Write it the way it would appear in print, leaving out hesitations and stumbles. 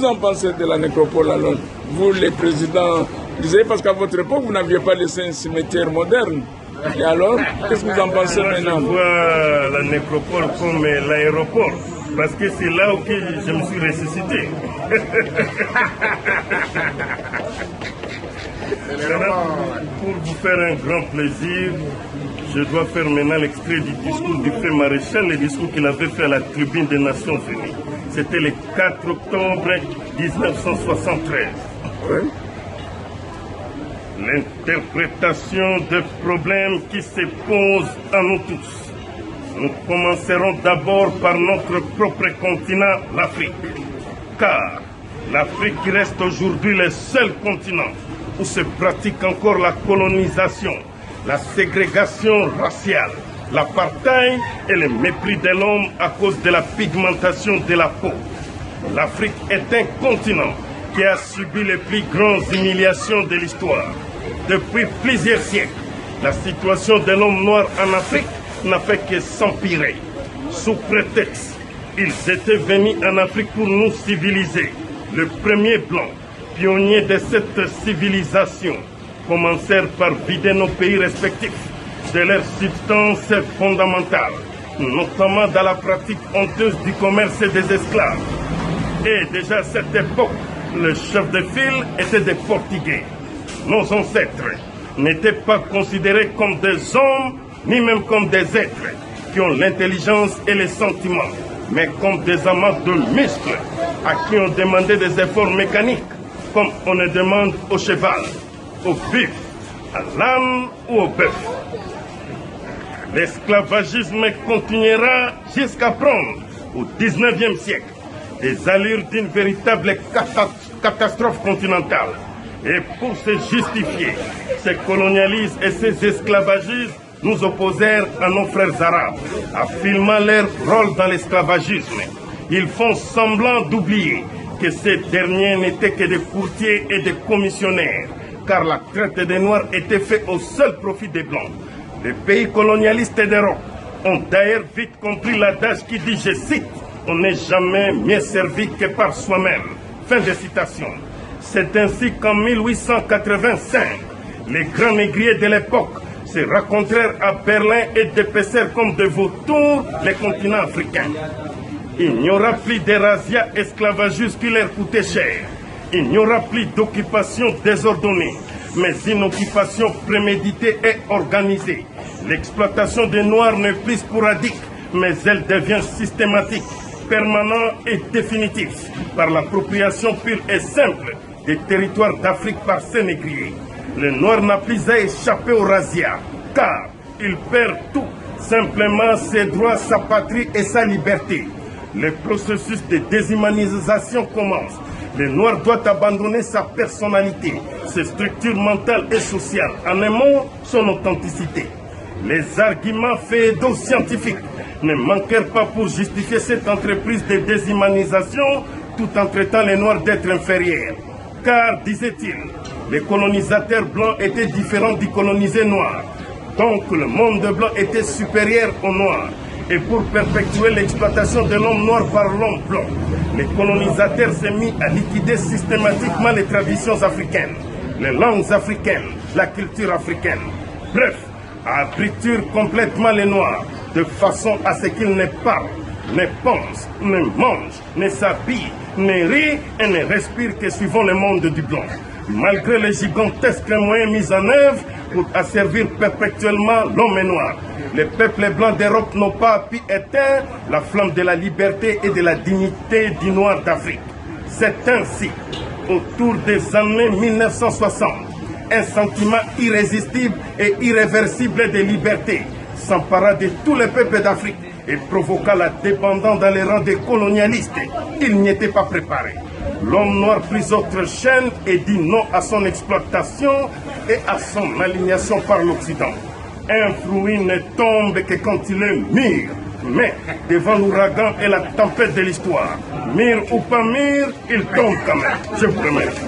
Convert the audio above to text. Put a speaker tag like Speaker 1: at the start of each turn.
Speaker 1: Qu'est-ce que vous en pensez de la nécropole alors? Vous, les présidents, disiez parce qu'à votre époque, vous n'aviez pas laissé un cimetière moderne. Et alors, qu'est-ce que vous en pensez maintenant?
Speaker 2: Je vois la nécropole comme l'aéroport, parce que c'est là où je me suis ressuscité. Pour vous faire un grand plaisir, je dois faire maintenant l'extrait du discours du fait maréchal, le discours qu'il avait fait à la tribune des Nations Unies. C'était le 4 octobre 1973. Oui. L'interprétation des problèmes qui se posent à nous tous. Nous commencerons d'abord par notre propre continent, l'Afrique. Car l'Afrique reste aujourd'hui le seul continent où se pratique encore la colonisation, la ségrégation raciale, l'apartheid et le mépris de l'homme à cause de la pigmentation de la peau. L'Afrique est un continent qui a subi les plus grandes humiliations de l'histoire. Depuis plusieurs siècles, la situation de l'homme noir en Afrique n'a fait que s'empirer. Sous prétexte, ils étaient venus en Afrique pour nous civiliser. Le premier blanc, pionnier de cette civilisation, commencèrent par vider nos pays respectifs de leurs substances fondamentales, notamment dans la pratique honteuse du commerce des esclaves. Et déjà à cette époque, le chef de file était des Portugais. Nos ancêtres n'étaient pas considérés comme des hommes, ni même comme des êtres qui ont l'intelligence et les sentiments, mais comme des amas de muscles à qui on demandait des efforts mécaniques, comme on le demande au cheval, au buffle, à l'âne ou au bœuf. L'esclavagisme continuera jusqu'à prendre, au XIXe siècle, des allures d'une véritable catastrophe continentale. Et pour se justifier, ces colonialistes et ces esclavagistes nous opposèrent à nos frères arabes, affirmant leur rôle dans l'esclavagisme. Ils font semblant d'oublier que ces derniers n'étaient que des courtiers et des commissionnaires, car la traite des Noirs était faite au seul profit des Blancs. Les pays colonialistes d'Europe ont d'ailleurs vite compris l'adage qui dit, je cite, « On n'est jamais mieux servi que par soi-même ». Fin de citation. C'est ainsi qu'en 1885, les grands négriers de l'époque se rencontrèrent à Berlin et dépecèrent comme de vautours les continents africains. Il n'y aura plus de razzias esclavagistes qui leur coûtaient cher. Il n'y aura plus d'occupation désordonnée, mais une occupation préméditée et organisée. L'exploitation des Noirs n'est plus sporadique, mais elle devient systématique, permanente et définitive, par l'appropriation pure et simple des territoires d'Afrique par ces négriers. Le Noir n'a plus à échapper au razzia, car il perd tout simplement ses droits, sa patrie et sa liberté. Le processus de déshumanisation commence. Le Noir doit abandonner sa personnalité, ses structures mentales et sociales, en un mot, son authenticité. Les arguments pseudo-scientifiques ne manquèrent pas pour justifier cette entreprise de déshumanisation tout en traitant les Noirs d'êtres inférieurs. Car, disait-il, les colonisateurs blancs étaient différents du colonisé noir. Donc le monde blanc était supérieur aux Noirs. Et pour perpétuer l'exploitation de l'homme noir par l'homme blanc, les colonisateurs s'est mis à liquider systématiquement les traditions africaines, les langues africaines, la culture africaine. Bref, à abrutir complètement les Noirs, de façon à ce qu'ils ne parlent, ne pensent, ne mangent, ne s'habillent, ne rient et ne respirent que suivant le monde du blanc. Malgré les gigantesques moyens mis en œuvre pour asservir perpétuellement l'homme noir, les peuples blancs d'Europe n'ont pas pu éteindre la flamme de la liberté et de la dignité du noir d'Afrique. C'est ainsi, autour des années 1960, un sentiment irrésistible et irréversible de liberté s'empara de tous les peuples d'Afrique et provoqua la dépendance dans les rangs des colonialistes. Ils n'y étaient pas préparés. L'homme noir prit autre chaîne et dit non à son exploitation et à son alignation par l'Occident. Un fruit ne tombe que quand il est mûr. Mais devant l'ouragan et la tempête de l'histoire, mûr ou pas mûr, il tombe quand même. Je vous remercie.